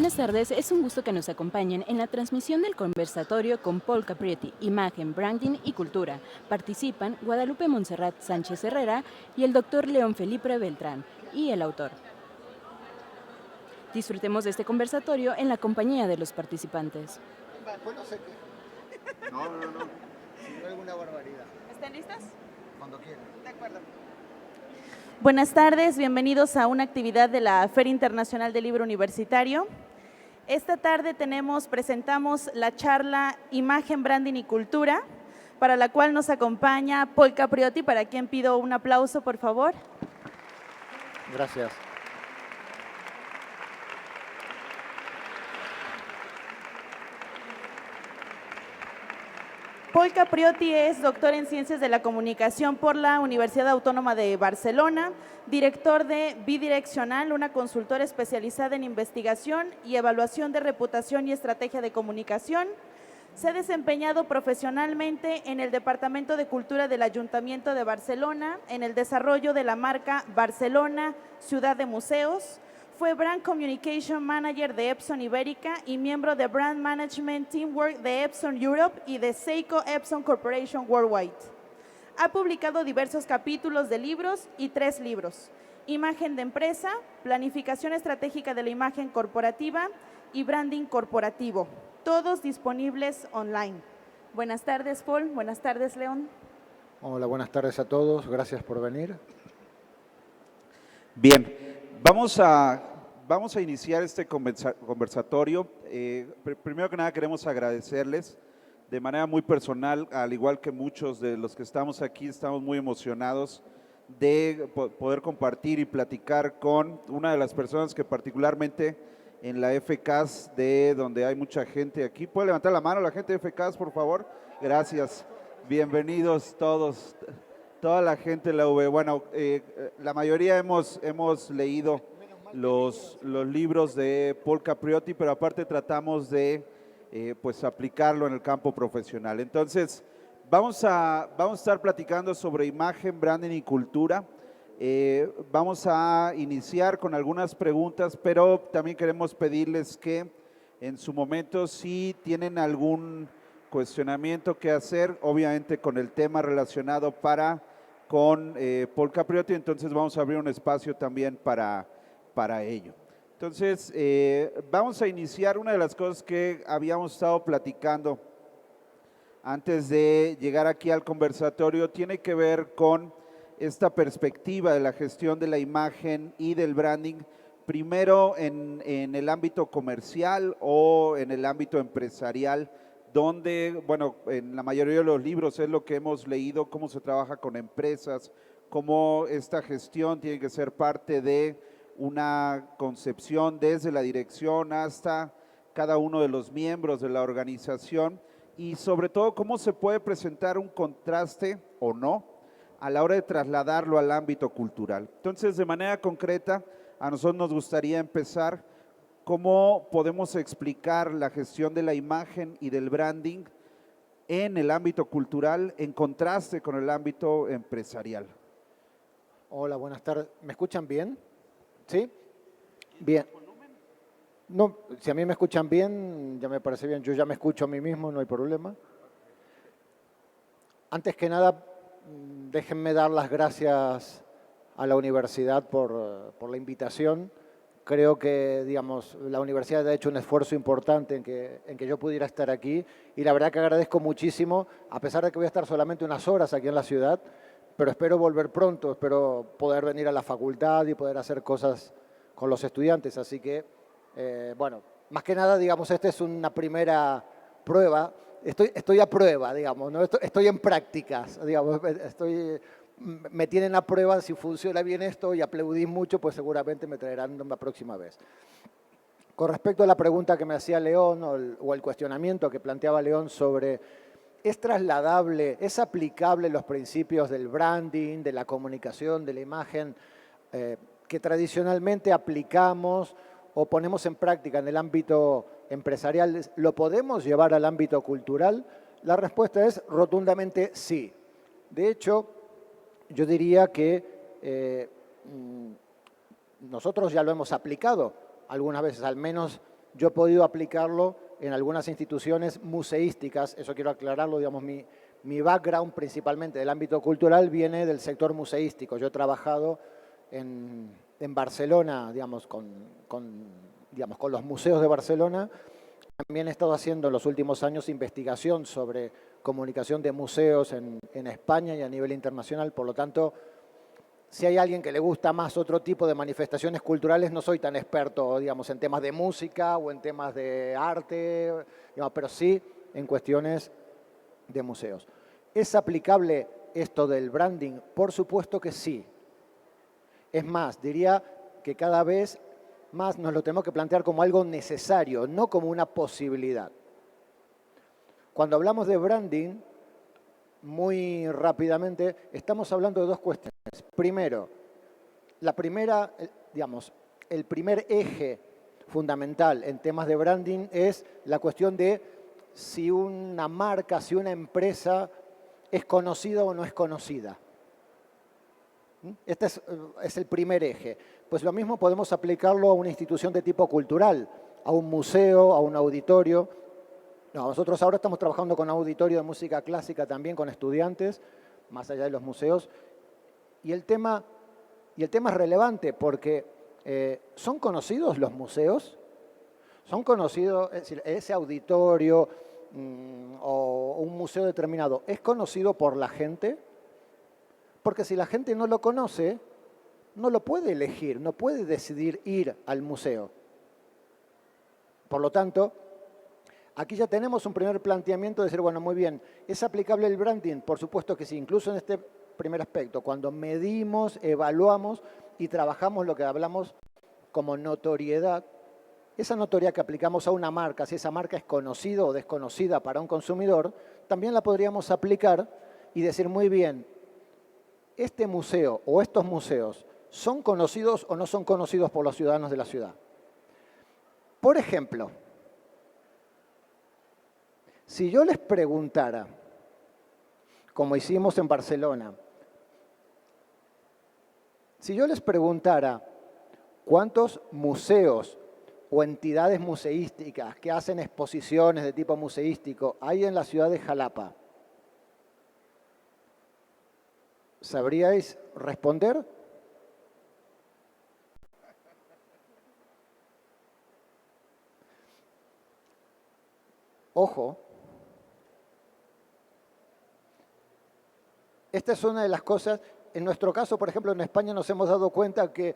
Buenas tardes, es un gusto que nos acompañen en la transmisión del conversatorio con Paul Capriotti, Imagen, Branding y Cultura. Participan Guadalupe Montserrat Sánchez Herrera y el doctor León Felipe Beltrán, y el autor. Disfrutemos de este conversatorio en la compañía de los participantes. Pues no sé qué. No. Si no alguna barbaridad. ¿Están listas? Cuando quieran. De acuerdo. Buenas tardes, bienvenidos a una actividad de la Feria Internacional del Libro Universitario. Esta tarde presentamos la charla Imagen, Branding y Cultura, para la cual nos acompaña Paul Capriotti, para quien pido un aplauso, por favor. Gracias. Paul Capriotti es doctor en Ciencias de la Comunicación por la Universidad Autónoma de Barcelona, director de Bidireccional, una consultora especializada en investigación y evaluación de reputación y estrategia de comunicación. Se ha desempeñado profesionalmente en el Departamento de Cultura del Ayuntamiento de Barcelona, en el desarrollo de la marca Barcelona, Ciudad de Museos. Fue Brand Communication Manager de Epson Ibérica y miembro de Brand Management Teamwork de Epson Europe y de Seiko Epson Corporation Worldwide. Ha publicado diversos capítulos de libros y 3 libros: Imagen de Empresa, Planificación Estratégica de la Imagen Corporativa y Branding Corporativo, todos disponibles online. Buenas tardes, Paul. Buenas tardes, León. Hola, buenas tardes a todos. Gracias por venir. Bien. Vamos a iniciar este conversatorio. Primero que nada queremos agradecerles de manera muy personal, al igual que muchos de los que estamos aquí, estamos muy emocionados de poder compartir y platicar con una de las personas que particularmente en la FCAS, de donde hay mucha gente aquí. ¿Puede levantar la mano la gente de FCAS, por favor? Gracias. Bienvenidos todos. Toda la gente de la UV. Bueno, la mayoría hemos leído los libros de Paul Capriotti, pero aparte tratamos de pues aplicarlo en el campo profesional. Entonces, vamos a estar platicando sobre imagen, branding y cultura. Vamos a iniciar con algunas preguntas, pero también queremos pedirles que en su momento, si tienen algún cuestionamiento que hacer, obviamente con el tema relacionado con Paul Capriotti, entonces vamos a abrir un espacio también para ello. Entonces, vamos a iniciar. Una de las cosas que habíamos estado platicando antes de llegar aquí al conversatorio tiene que ver con esta perspectiva de la gestión de la imagen y del branding, primero en el ámbito comercial o en el ámbito empresarial, donde, bueno, en la mayoría de los libros es lo que hemos leído, cómo se trabaja con empresas, cómo esta gestión tiene que ser parte de una concepción desde la dirección hasta cada uno de los miembros de la organización, y sobre todo cómo se puede presentar un contraste o no a la hora de trasladarlo al ámbito cultural. Entonces, de manera concreta, a nosotros nos gustaría empezar: ¿cómo podemos explicar la gestión de la imagen y del branding en el ámbito cultural en contraste con el ámbito empresarial? Hola, buenas tardes. ¿Me escuchan bien? ¿Sí? Bien. No, si a mí me escuchan bien, ya me parece bien. Yo ya me escucho a mí mismo, no hay problema. Antes que nada, déjenme dar las gracias a la universidad por la invitación. Creo que, digamos, la universidad ha hecho un esfuerzo importante en que yo pudiera estar aquí, y la verdad que agradezco muchísimo, a pesar de que voy a estar solamente unas horas aquí en la ciudad, pero espero volver pronto, espero poder venir a la facultad y poder hacer cosas con los estudiantes. Así que, bueno, más que nada, digamos, esta es una primera prueba. Estoy a prueba, digamos, ¿no? Estoy en prácticas, digamos, me tienen a prueba. Si funciona bien esto y aplaudís mucho, pues seguramente me traerán la próxima vez. Con respecto a la pregunta que me hacía León o el cuestionamiento que planteaba León sobre ¿es trasladable, es aplicable los principios del branding, de la comunicación, de la imagen que tradicionalmente aplicamos o ponemos en práctica en el ámbito empresarial, lo podemos llevar al ámbito cultural? La respuesta es rotundamente sí. De hecho, yo diría que nosotros ya lo hemos aplicado algunas veces, al menos yo he podido aplicarlo en algunas instituciones museísticas, eso quiero aclararlo, digamos, mi background principalmente del ámbito cultural viene del sector museístico. Yo he trabajado en Barcelona, digamos, con los museos de Barcelona. También he estado haciendo en los últimos años investigación sobre comunicación de museos en España y a nivel internacional. Por lo tanto, si hay alguien que le gusta más otro tipo de manifestaciones culturales, no soy tan experto, digamos, en temas de música o en temas de arte, digamos, pero sí en cuestiones de museos. ¿Es aplicable esto del branding? Por supuesto que sí. Es más, diría que cada vez más nos lo tenemos que plantear como algo necesario, no como una posibilidad. Cuando hablamos de branding, muy rápidamente, estamos hablando de dos cuestiones. Primero, el primer eje fundamental en temas de branding es la cuestión de si una marca, si una empresa es conocida o no es conocida. Este es el primer eje. Pues lo mismo podemos aplicarlo a una institución de tipo cultural, a un museo, a un auditorio. No, nosotros ahora estamos trabajando con auditorio de música clásica también, con estudiantes, más allá de los museos. Y el tema es relevante porque ¿son conocidos los museos? ¿Son conocidos, es decir, ese auditorio o un museo determinado, es conocido por la gente? Porque si la gente no lo conoce, no lo puede elegir, no puede decidir ir al museo. Por lo tanto, aquí ya tenemos un primer planteamiento de decir, bueno, muy bien, ¿es aplicable el branding? Por supuesto que sí, incluso en este primer aspecto, cuando medimos, evaluamos y trabajamos lo que hablamos como notoriedad, esa notoriedad que aplicamos a una marca, si esa marca es conocida o desconocida para un consumidor, también la podríamos aplicar y decir, muy bien, ¿este museo o estos museos son conocidos o no son conocidos por los ciudadanos de la ciudad? Por ejemplo, si yo les preguntara, como hicimos en Barcelona, si yo les preguntara cuántos museos o entidades museísticas que hacen exposiciones de tipo museístico hay en la ciudad de Jalapa, ¿sabríais responder? Ojo, esta es una de las cosas, en nuestro caso, por ejemplo, en España nos hemos dado cuenta que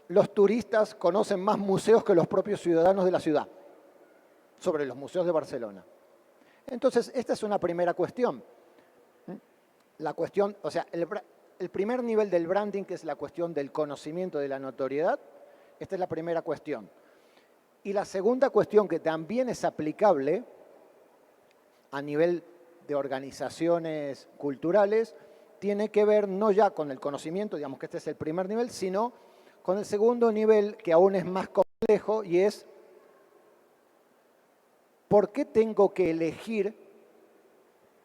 los turistas conocen más museos que los propios ciudadanos de la ciudad, sobre los museos de Barcelona. Entonces, esta es una primera cuestión. La cuestión, o sea, el primer nivel del branding, que es la cuestión del conocimiento, de la notoriedad, esta es la primera cuestión. Y la segunda cuestión, que también es aplicable a nivel de organizaciones culturales, tiene que ver no ya con el conocimiento, digamos que este es el primer nivel, sino con el segundo nivel, que aún es más complejo, y es ¿por qué tengo que elegir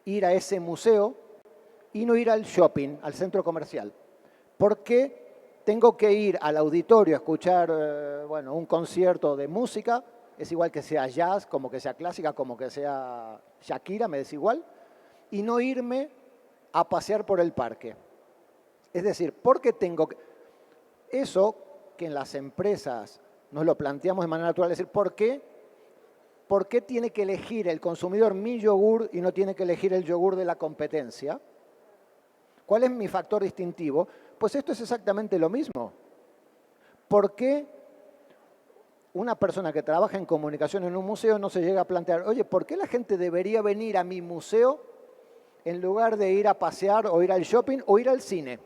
ir a ese museo y no ir al shopping, al centro comercial? ¿Por qué tengo que ir al auditorio a escuchar un concierto de música? Es igual que sea jazz, como que sea clásica, como que sea Shakira, me es igual, y no irme a pasear por el parque. Es decir, ¿por qué tengo que...? Eso que en las empresas nos lo planteamos de manera natural, es decir, ¿por qué tiene que elegir el consumidor mi yogur y no tiene que elegir el yogur de la competencia? ¿Cuál es mi factor distintivo? Pues esto es exactamente lo mismo. ¿Por qué una persona que trabaja en comunicación en un museo no se llega a plantear, oye, ¿por qué la gente debería venir a mi museo en lugar de ir a pasear o ir al shopping o ir al cine?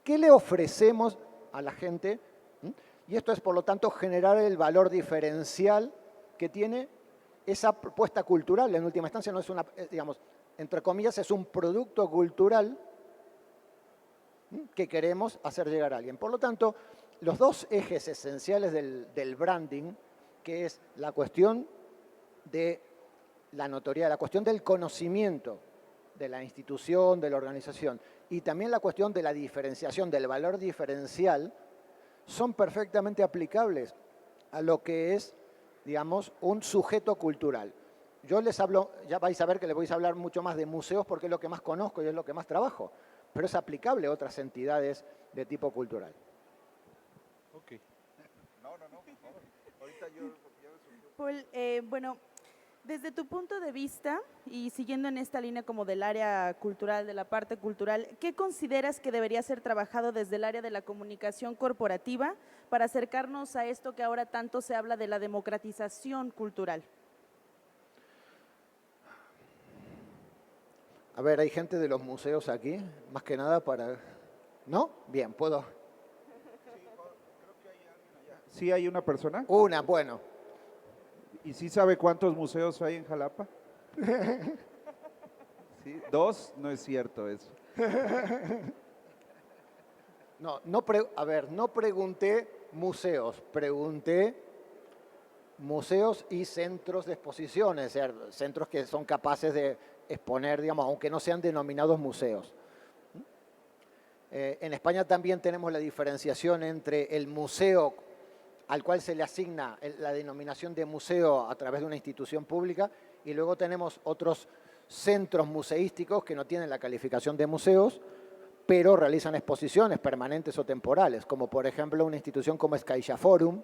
¿Qué le ofrecemos a la gente? Y esto es, por lo tanto, generar el valor diferencial que tiene esa propuesta cultural. En última instancia, no es una, digamos, entre comillas, es un producto cultural que queremos hacer llegar a alguien. Por lo tanto, los dos ejes esenciales del branding, que es la cuestión de la notoriedad, la cuestión del conocimiento de la institución, de la organización, y también la cuestión de la diferenciación, del valor diferencial, son perfectamente aplicables a lo que es, digamos, un sujeto cultural. Yo les hablo, ya vais a ver que les voy a hablar mucho más de museos porque es lo que más conozco y es lo que más trabajo, pero es aplicable a otras entidades de tipo cultural. Ok. No, por favor. Ahorita Paul, bueno, desde tu punto de vista y siguiendo en esta línea como del área cultural, de la parte cultural, ¿qué consideras que debería ser trabajado desde el área de la comunicación corporativa para acercarnos a esto que ahora tanto se habla de la democratización cultural? A ver, hay gente de los museos aquí, más que nada para... ¿No? Bien, puedo... ¿Sí hay una persona? Una, bueno. ¿Y sí sabe cuántos museos hay en Jalapa? ¿Sí? ¿2? No es cierto eso. No, a ver, no pregunté museos, pregunté museos y centros de exposiciones, o sea, centros que son capaces de exponer, digamos, aunque no sean denominados museos. En España también tenemos la diferenciación entre el museo al cual se le asigna la denominación de museo a través de una institución pública y luego tenemos otros centros museísticos que no tienen la calificación de museos, pero realizan exposiciones permanentes o temporales, como por ejemplo una institución como es CaixaForum,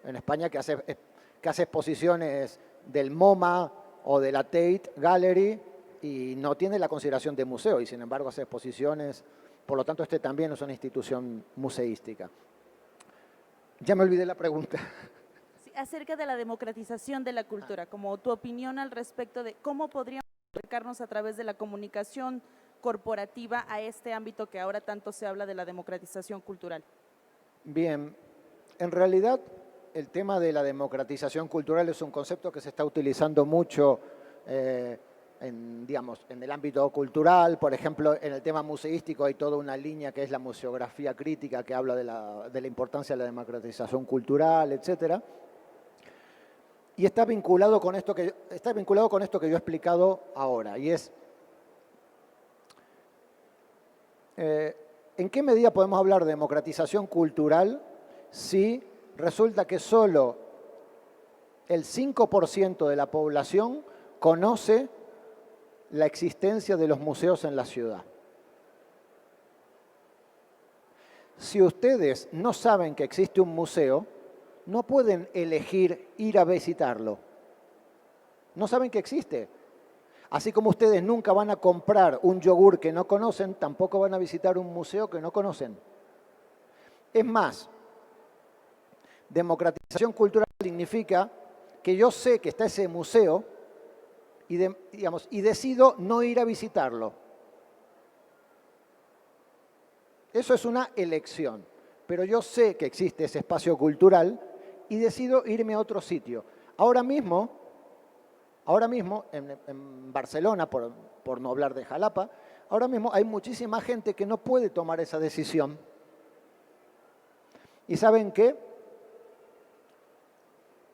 en España, que hace exposiciones del MoMA o de la Tate Gallery y no tiene la consideración de museo y sin embargo hace exposiciones, por lo tanto este también es una institución museística. Ya me olvidé la pregunta. Sí, acerca de la democratización de la cultura, como tu opinión al respecto de cómo podríamos acercarnos a través de la comunicación corporativa a este ámbito que ahora tanto se habla de la democratización cultural. Bien, en realidad el tema de la democratización cultural es un concepto que se está utilizando mucho en el ámbito cultural. Por ejemplo, en el tema museístico hay toda una línea que es la museografía crítica que habla de la importancia de la democratización cultural, etcétera. Y está vinculado con esto que yo he explicado ahora, y es ¿en qué medida podemos hablar de democratización cultural si resulta que solo el 5% de la población conoce la existencia de los museos en la ciudad? Si ustedes no saben que existe un museo, no pueden elegir ir a visitarlo. No saben que existe. Así como ustedes nunca van a comprar un yogur que no conocen, tampoco van a visitar un museo que no conocen. Es más, democratización cultural significa que yo sé que está ese museo y decido no ir a visitarlo. Eso es una elección, pero yo sé que existe ese espacio cultural y decido irme a otro sitio. Ahora mismo en Barcelona, por no hablar de Jalapa, ahora mismo hay muchísima gente que no puede tomar esa decisión. ¿Y saben qué?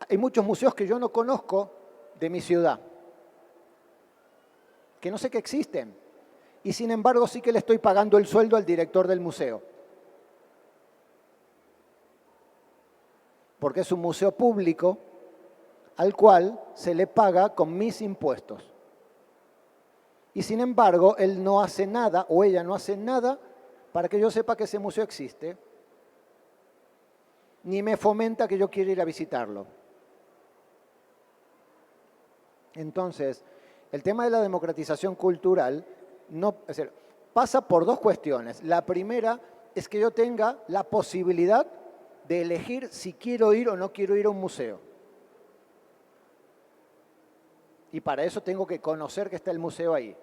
Hay muchos museos que yo no conozco de mi ciudad, que no sé que existen, y sin embargo sí que le estoy pagando el sueldo al director del museo. Porque es un museo público al cual se le paga con mis impuestos. Y sin embargo, él no hace nada, o ella no hace nada, para que yo sepa que ese museo existe, ni me fomenta que yo quiera ir a visitarlo. Entonces, el tema de la democratización cultural pasa por dos cuestiones. La primera es que yo tenga la posibilidad de elegir si quiero ir o no quiero ir a un museo. Y para eso tengo que conocer que está el museo ahí.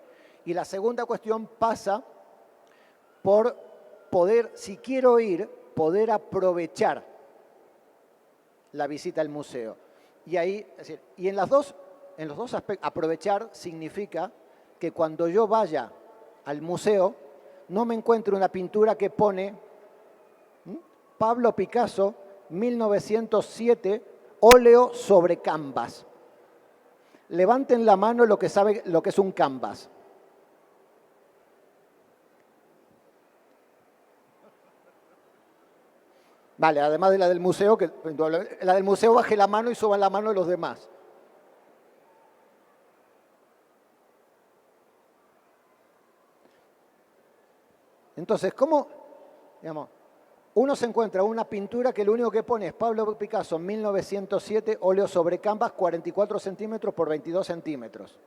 Y la segunda cuestión pasa por poder, si quiero ir, poder aprovechar la visita al museo. Y ahí, en los dos aspectos, aprovechar significa que cuando yo vaya al museo, no me encuentre una pintura que pone Pablo Picasso, 1907, óleo sobre canvas. Levanten la mano lo que sabe lo que es un canvas. Vale, además de la del museo, que la del museo baje la mano y suban la mano de los demás. Entonces, ¿cómo, digamos, uno se encuentra una pintura que lo único que pone es Pablo Picasso, 1907, óleo sobre canvas, 44 centímetros por 22 centímetros?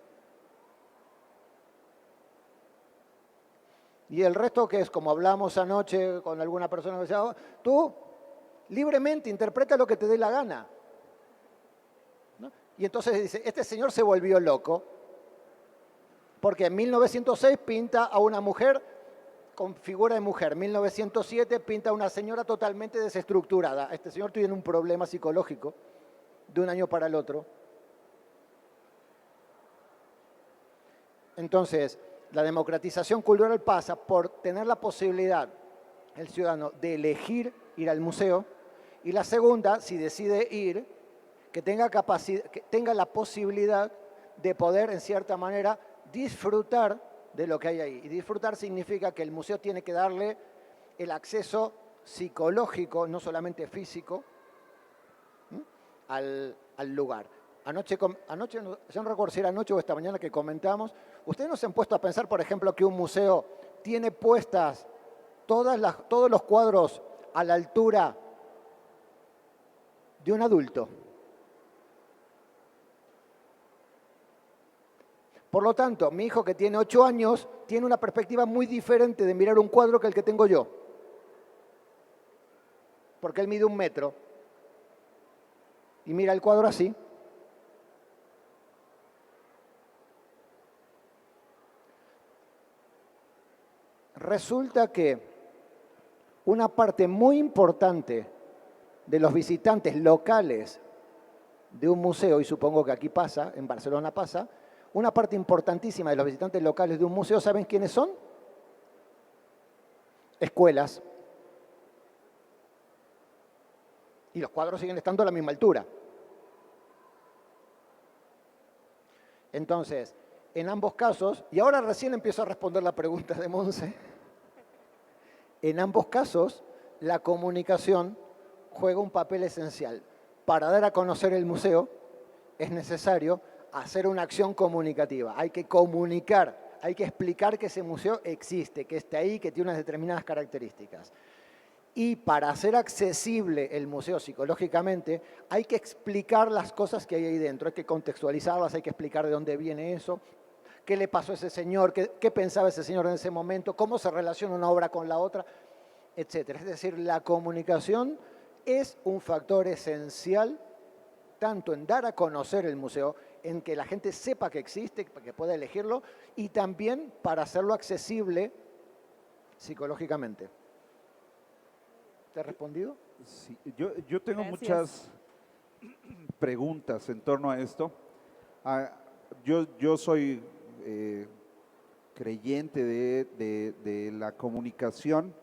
Y el resto, que es como hablamos anoche con alguna persona que decía, "Oh, tú libremente interpreta lo que te dé la gana". ¿No? Y entonces dice, este señor se volvió loco, porque en 1906 pinta a una mujer con figura de mujer, 1907 pinta a una señora totalmente desestructurada. Este señor tiene un problema psicológico de un año para el otro. Entonces, la democratización cultural pasa por tener la posibilidad, el ciudadano, de elegir ir al museo, y la segunda, si decide ir, que tenga la posibilidad de poder, en cierta manera, disfrutar de lo que hay ahí. Y disfrutar significa que el museo tiene que darle el acceso psicológico, no solamente físico, al lugar. Anoche, yo no recuerdo si era anoche o esta mañana que comentamos, ¿ustedes no se han puesto a pensar, por ejemplo, que un museo tiene puestas todos los cuadros a la altura de un adulto? Por lo tanto, mi hijo, que tiene 8 años, tiene una perspectiva muy diferente de mirar un cuadro que el que tengo yo. Porque él mide 1 metro y mira el cuadro así. Resulta que una parte muy importante de los visitantes locales de un museo, y supongo que aquí pasa, en Barcelona pasa, una parte importantísima de los visitantes locales de un museo, ¿saben quiénes son? Escuelas. Y los cuadros siguen estando a la misma altura. Entonces, en ambos casos, y ahora recién empiezo a responder la pregunta de Monse, en ambos casos la comunicación juega un papel esencial. Para dar a conocer el museo es necesario hacer una acción comunicativa. Hay que comunicar, hay que explicar que ese museo existe, que está ahí, que tiene unas determinadas características. Y para hacer accesible el museo psicológicamente, hay que explicar las cosas que hay ahí dentro, hay que contextualizarlas, hay que explicar de dónde viene eso, qué le pasó a ese señor, qué pensaba ese señor en ese momento, cómo se relaciona una obra con la otra, etc. Es decir, la comunicación es un factor esencial tanto en dar a conocer el museo, en que la gente sepa que existe, que pueda elegirlo, y también para hacerlo accesible psicológicamente. ¿Te he respondido? Sí, yo tengo Gracias. muchas preguntas en torno a esto. Yo soy creyente de la comunicación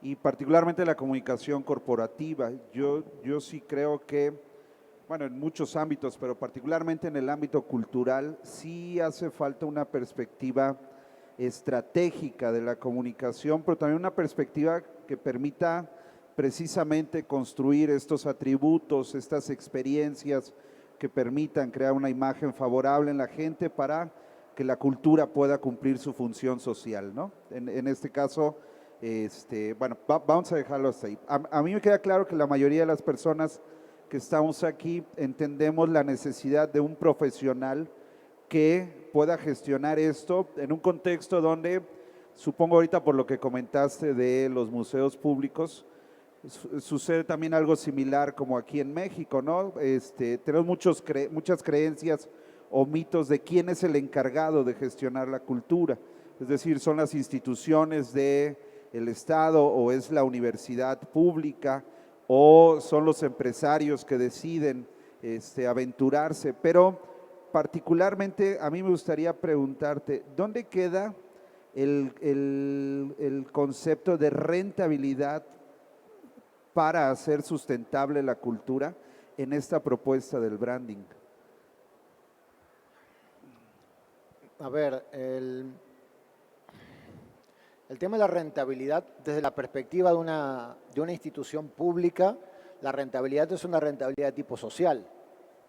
y particularmente la comunicación corporativa. Yo sí creo que, bueno, en muchos ámbitos, pero particularmente en el ámbito cultural, sí hace falta una perspectiva estratégica de la comunicación, pero también una perspectiva que permita precisamente construir estos atributos, estas experiencias que permitan crear una imagen favorable en la gente para que la cultura pueda cumplir su función social, ¿no? En este caso, bueno, vamos a dejarlo hasta ahí. A mí me queda claro que la mayoría de las personas que estamos aquí entendemos la necesidad de un profesional que pueda gestionar esto en un contexto donde, supongo ahorita por lo que comentaste de los museos públicos, sucede también algo similar como aquí en México, ¿no? Tenemos muchas creencias o mitos de quién es el encargado de gestionar la cultura. Es decir, son las instituciones del Estado o es la universidad pública o son los empresarios que deciden aventurarse. Pero particularmente a mí me gustaría preguntarte, ¿dónde queda el concepto de rentabilidad para hacer sustentable la cultura en esta propuesta del branding? A ver, El tema de la rentabilidad, desde la perspectiva de una institución pública, la rentabilidad es una rentabilidad de tipo social,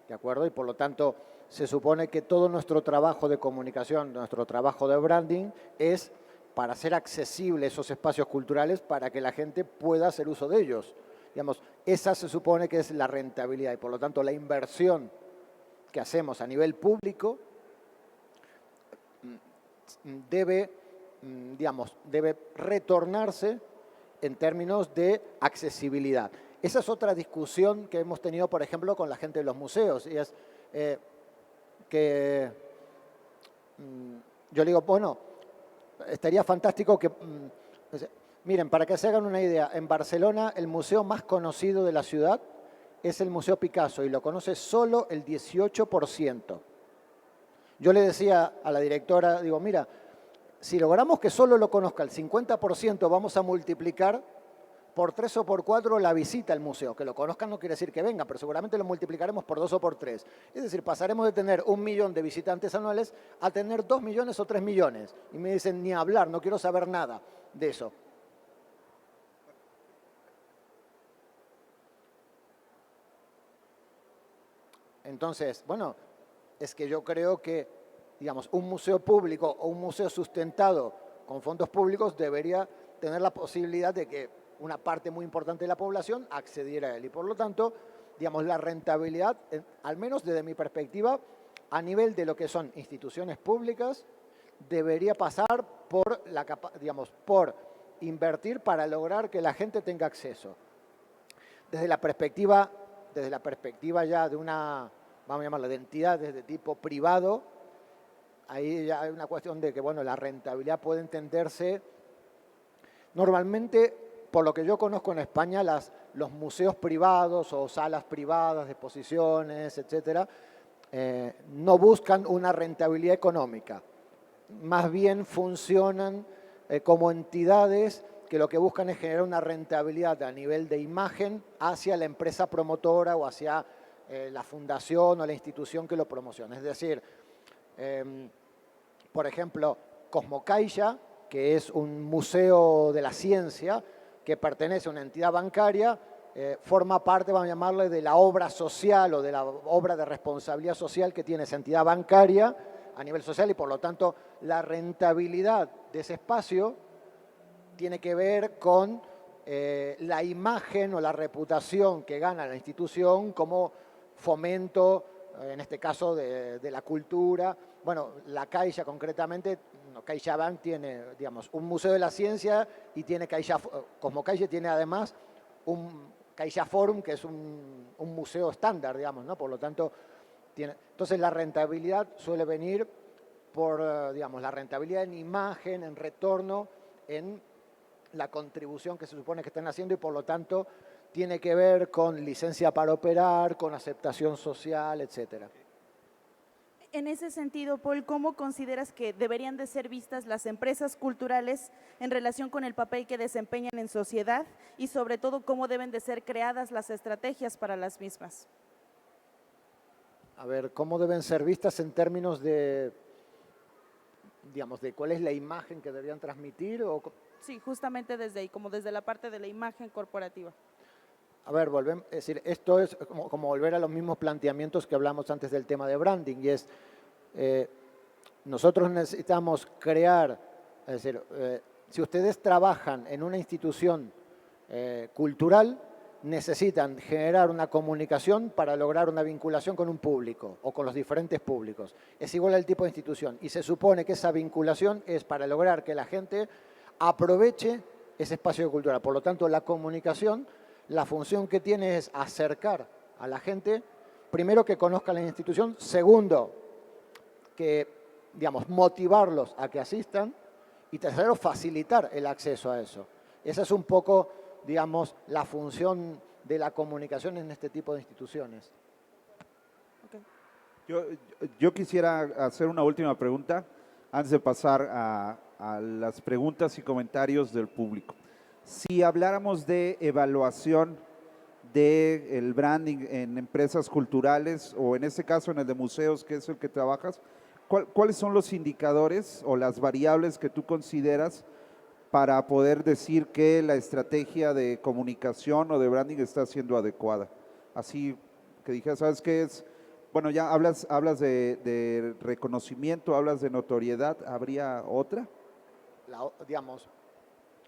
¿de acuerdo? Y por lo tanto, se supone que todo nuestro trabajo de comunicación, nuestro trabajo de branding, es para hacer accesibles esos espacios culturales para que la gente pueda hacer uso de ellos. Digamos, esa se supone que es la rentabilidad y por lo tanto la inversión que hacemos a nivel público debe retornarse en términos de accesibilidad. Esa es otra discusión que hemos tenido, por ejemplo, con la gente de los museos. Y es que yo le digo, bueno, estaría fantástico que... miren, para que se hagan una idea, en Barcelona el museo más conocido de la ciudad es el Museo Picasso y lo conoce solo el 18%. Yo le decía a la directora, digo, mira, si logramos que solo lo conozca el 50%, vamos a multiplicar por 3 o por 4 la visita al museo. Que lo conozcan no quiere decir que venga, pero seguramente lo multiplicaremos por 2 o por 3. Es decir, pasaremos de tener 1 millón de visitantes anuales a tener 2 millones o 3 millones. Y me dicen, ni hablar, no quiero saber nada de eso. Entonces, bueno, es que yo creo que, digamos, un museo público o un museo sustentado con fondos públicos debería tener la posibilidad de que una parte muy importante de la población accediera a él. Y por lo tanto, digamos, la rentabilidad, al menos desde mi perspectiva, a nivel de lo que son instituciones públicas, debería pasar por, por invertir para lograr que la gente tenga acceso. Desde la perspectiva ya de una, vamos a llamarlo, de entidades de tipo privado, ahí ya hay una cuestión de que, bueno, la rentabilidad puede entenderse normalmente. Por lo que yo conozco en España, los museos privados o salas privadas de exposiciones, etcétera, no buscan una rentabilidad económica. Más bien funcionan como entidades que lo que buscan es generar una rentabilidad a nivel de imagen hacia la empresa promotora o hacia la fundación o la institución que lo promociona. Es decir, por ejemplo, Cosmocaixa, que es un museo de la ciencia, que pertenece a una entidad bancaria, forma parte, vamos a llamarle, de la obra social o de la obra de responsabilidad social que tiene esa entidad bancaria a nivel social y por lo tanto la rentabilidad de ese espacio tiene que ver con la imagen o la reputación que gana la institución como fomento, en este caso de la cultura. Bueno, la Caixa concretamente, CaixaBank tiene, digamos, un museo de la ciencia y tiene Cosmocaixa tiene además un CaixaForum, que es un museo estándar, digamos, ¿no? Por lo tanto, entonces la rentabilidad suele venir por, digamos, la rentabilidad en imagen, en retorno, en la contribución que se supone que están haciendo y por lo tanto tiene que ver con licencia para operar, con aceptación social, etcétera. En ese sentido, Paul, ¿cómo consideras que deberían de ser vistas las empresas culturales en relación con el papel que desempeñan en sociedad y sobre todo cómo deben de ser creadas las estrategias para las mismas? A ver, ¿cómo deben ser vistas en términos de, digamos, de cuál es la imagen que deberían transmitir? Sí, justamente desde ahí, como desde la parte de la imagen corporativa. A ver, es decir, esto es como volver a los mismos planteamientos que hablamos antes del tema de branding, y es, nosotros necesitamos crear, es decir, si ustedes trabajan en una institución cultural, necesitan generar una comunicación para lograr una vinculación con un público o con los diferentes públicos. Es igual al tipo de institución y se supone que esa vinculación es para lograr que la gente aproveche ese espacio cultural. Por lo tanto, la comunicación, la función que tiene es acercar a la gente, primero que conozcan la institución, segundo que, digamos, motivarlos a que asistan y tercero, facilitar el acceso a eso. Esa es un poco, digamos, la función de la comunicación en este tipo de instituciones. Okay. Yo quisiera hacer una última pregunta antes de pasar a las preguntas y comentarios del público. Si habláramos de evaluación del branding en empresas culturales o en este caso en el de museos, que es el que trabajas, ¿cuáles son los indicadores o las variables que tú consideras para poder decir que la estrategia de comunicación o de branding está siendo adecuada? Así que dije, ¿sabes qué es? Bueno, ya hablas de reconocimiento, hablas de notoriedad, ¿habría otra? Digamos,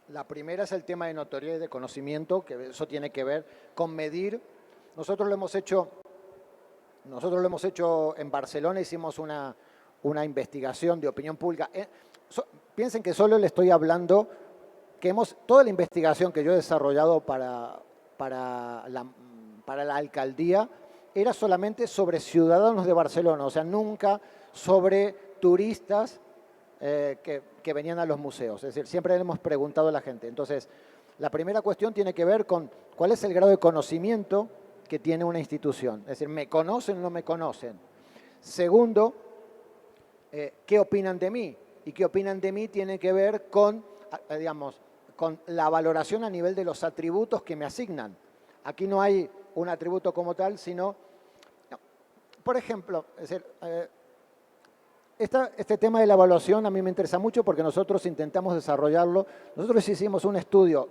la primera es el tema de notoriedad y de conocimiento, que eso tiene que ver con medir. Nosotros lo hemos hecho en Barcelona, hicimos una investigación de opinión pública. Piensen que solo le estoy hablando, toda la investigación que yo he desarrollado para la alcaldía era solamente sobre ciudadanos de Barcelona, o sea, nunca sobre turistas que venían a los museos. Es decir, siempre le hemos preguntado a la gente. Entonces, la primera cuestión tiene que ver con cuál es el grado de conocimiento que tiene una institución. Es decir, ¿me conocen o no me conocen? Segundo, ¿qué opinan de mí? Y qué opinan de mí tiene que ver con, digamos, con la valoración a nivel de los atributos que me asignan. Aquí no hay un atributo como tal, sino, por ejemplo, es decir, este tema de la evaluación a mí me interesa mucho porque nosotros intentamos desarrollarlo. Nosotros hicimos un estudio.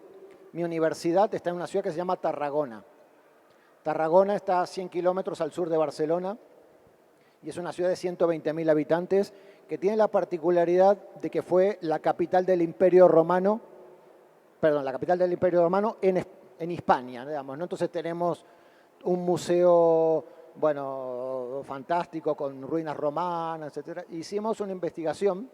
Mi universidad está en una ciudad que se llama Tarragona. Tarragona está a 100 kilómetros al sur de Barcelona y es una ciudad de 120.000 habitantes que tiene la particularidad de que fue la capital del Imperio Romano, en Hispania, digamos, ¿no? Entonces tenemos un museo, bueno, fantástico con ruinas romanas, etc. Hicimos una investigación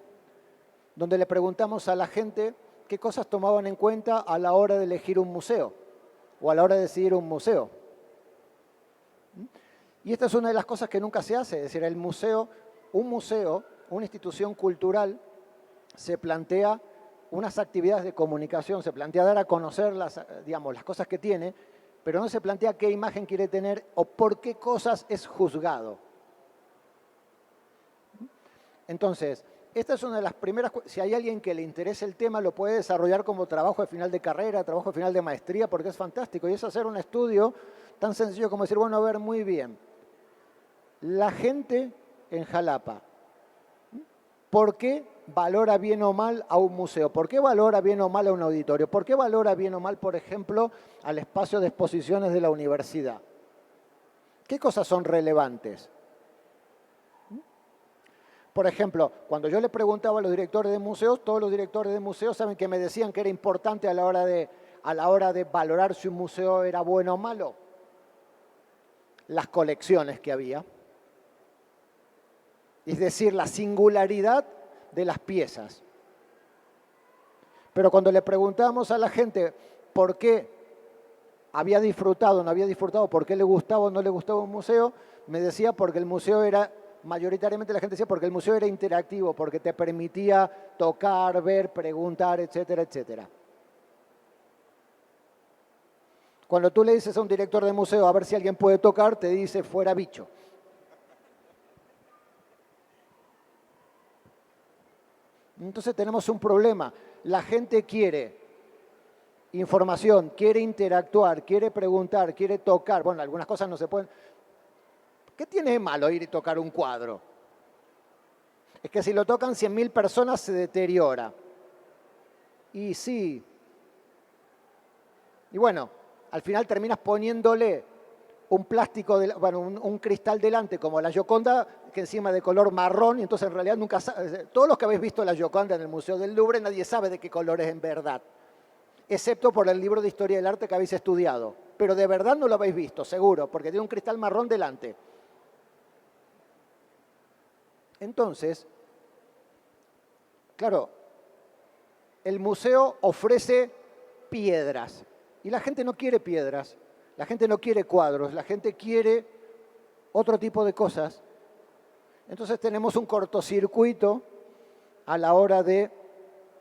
donde le preguntamos a la gente qué cosas tomaban en cuenta a la hora de elegir un museo o a la hora de decidir un museo. Y esta es una de las cosas que nunca se hace, es decir, un museo, una institución cultural, se plantea unas actividades de comunicación, se plantea dar a conocer las cosas que tiene, pero no se plantea qué imagen quiere tener o por qué cosas es juzgado. Entonces, esta es una de las primeras, si hay alguien que le interese el tema, lo puede desarrollar como trabajo de final de carrera, trabajo de final de maestría, porque es fantástico. Y es hacer un estudio tan sencillo como decir, bueno, a ver, muy bien, la gente en Jalapa, ¿por qué valora bien o mal a un museo? ¿Por qué valora bien o mal a un auditorio? ¿Por qué valora bien o mal, por ejemplo, al espacio de exposiciones de la universidad? ¿Qué cosas son relevantes? Por ejemplo, cuando yo le preguntaba a los directores de museos, todos los directores de museos saben que me decían que era importante a la hora de valorar si un museo era bueno o malo. Las colecciones que había. Es decir, la singularidad de las piezas. Pero cuando le preguntábamos a la gente por qué había disfrutado o no había disfrutado, por qué le gustaba o no le gustaba un museo, me decía porque el museo era, mayoritariamente la gente decía porque el museo era interactivo, porque te permitía tocar, ver, preguntar, etcétera, etcétera. Cuando tú le dices a un director de museo a ver si alguien puede tocar, te dice fuera bicho. Entonces tenemos un problema. La gente quiere información, quiere interactuar, quiere preguntar, quiere tocar. Bueno, algunas cosas no se pueden. ¿Qué tiene de malo ir y tocar un cuadro? Es que si lo tocan 100.000 personas se deteriora. Y sí. Y bueno, al final terminas poniéndole un plástico, un cristal delante como la Gioconda, que encima de color marrón, y entonces en realidad nunca sabe. Todos los que habéis visto la Gioconda en el Museo del Louvre, nadie sabe de qué color es en verdad, excepto por el libro de Historia del Arte que habéis estudiado. Pero de verdad no lo habéis visto, seguro, porque tiene un cristal marrón delante. Entonces, claro, el museo ofrece piedras, y la gente no quiere piedras, la gente no quiere cuadros, la gente quiere otro tipo de cosas. Entonces tenemos un cortocircuito a la hora de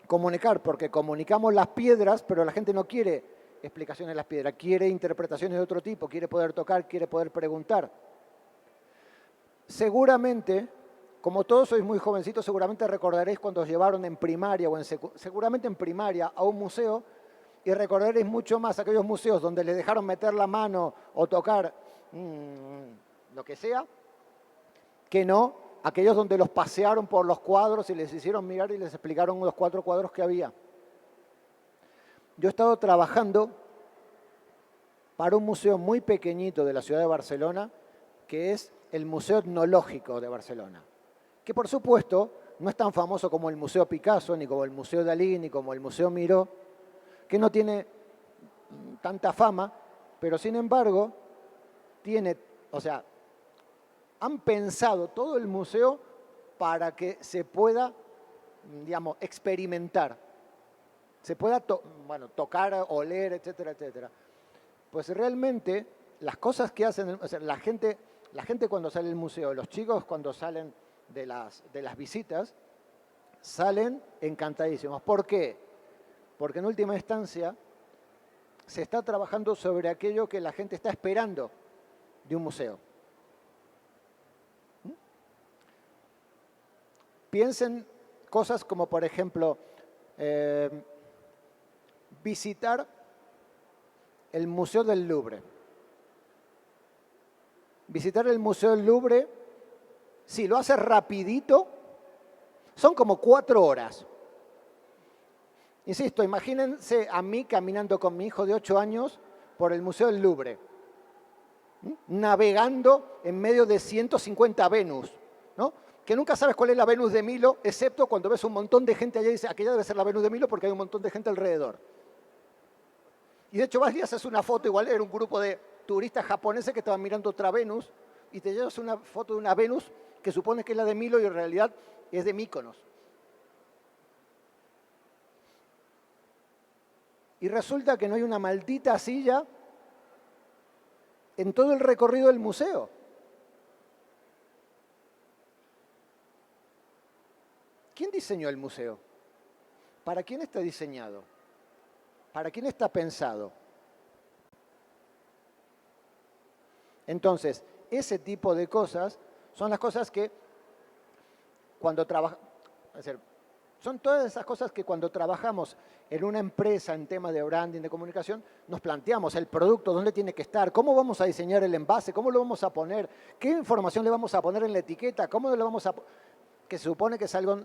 comunicar, porque comunicamos las piedras, pero la gente no quiere explicaciones de las piedras, quiere interpretaciones de otro tipo, quiere poder tocar, quiere poder preguntar. Seguramente, como todos sois muy jovencitos, seguramente recordaréis cuando os llevaron en primaria o seguramente en primaria a un museo, y recordaréis mucho más aquellos museos donde les dejaron meter la mano o tocar lo que sea, que no aquellos donde los pasearon por los cuadros y les hicieron mirar y les explicaron los 4 cuadros que había. yo he estado trabajando para un museo muy pequeñito de la ciudad de Barcelona, que es el Museo Etnológico de Barcelona, que por supuesto no es tan famoso como el Museo Picasso, ni como el Museo Dalí, ni como el Museo Miró, que no tiene tanta fama, pero sin embargo tiene, o sea, han pensado todo el museo para que se pueda, digamos, experimentar, se pueda tocar, oler, etcétera, etcétera. Pues realmente las cosas que hacen, o sea, la gente cuando sale del museo, los chicos cuando salen de las visitas, salen encantadísimos. ¿Por qué? Porque en última instancia se está trabajando sobre aquello que la gente está esperando de un museo. Piensen cosas como, por ejemplo, visitar el Museo del Louvre. Visitar el Museo del Louvre, si lo haces rapidito, son como 4 horas. Insisto, imagínense a mí caminando con mi hijo de 8 años por el Museo del Louvre, navegando en medio de 150 Venus, ¿no? Que nunca sabes cuál es la Venus de Milo, excepto cuando ves un montón de gente allá y dices, aquella debe ser la Venus de Milo porque hay un montón de gente alrededor. Y de hecho vas y haces una foto, igual era un grupo de turistas japoneses que estaban mirando otra Venus, y te llevas una foto de una Venus que supone que es la de Milo y en realidad es de Míconos. Y resulta que no hay una maldita silla en todo el recorrido del museo. ¿Quién diseñó el museo? ¿Para quién está diseñado? ¿Para quién está pensado? Entonces, ese tipo de cosas son las cosas que cuando trabajamos, son todas esas cosas que cuando trabajamos en una empresa en temas de branding, de comunicación, nos planteamos el producto, dónde tiene que estar, cómo vamos a diseñar el envase, cómo lo vamos a poner, qué información le vamos a poner en la etiqueta, cómo le vamos a... que se supone que es algo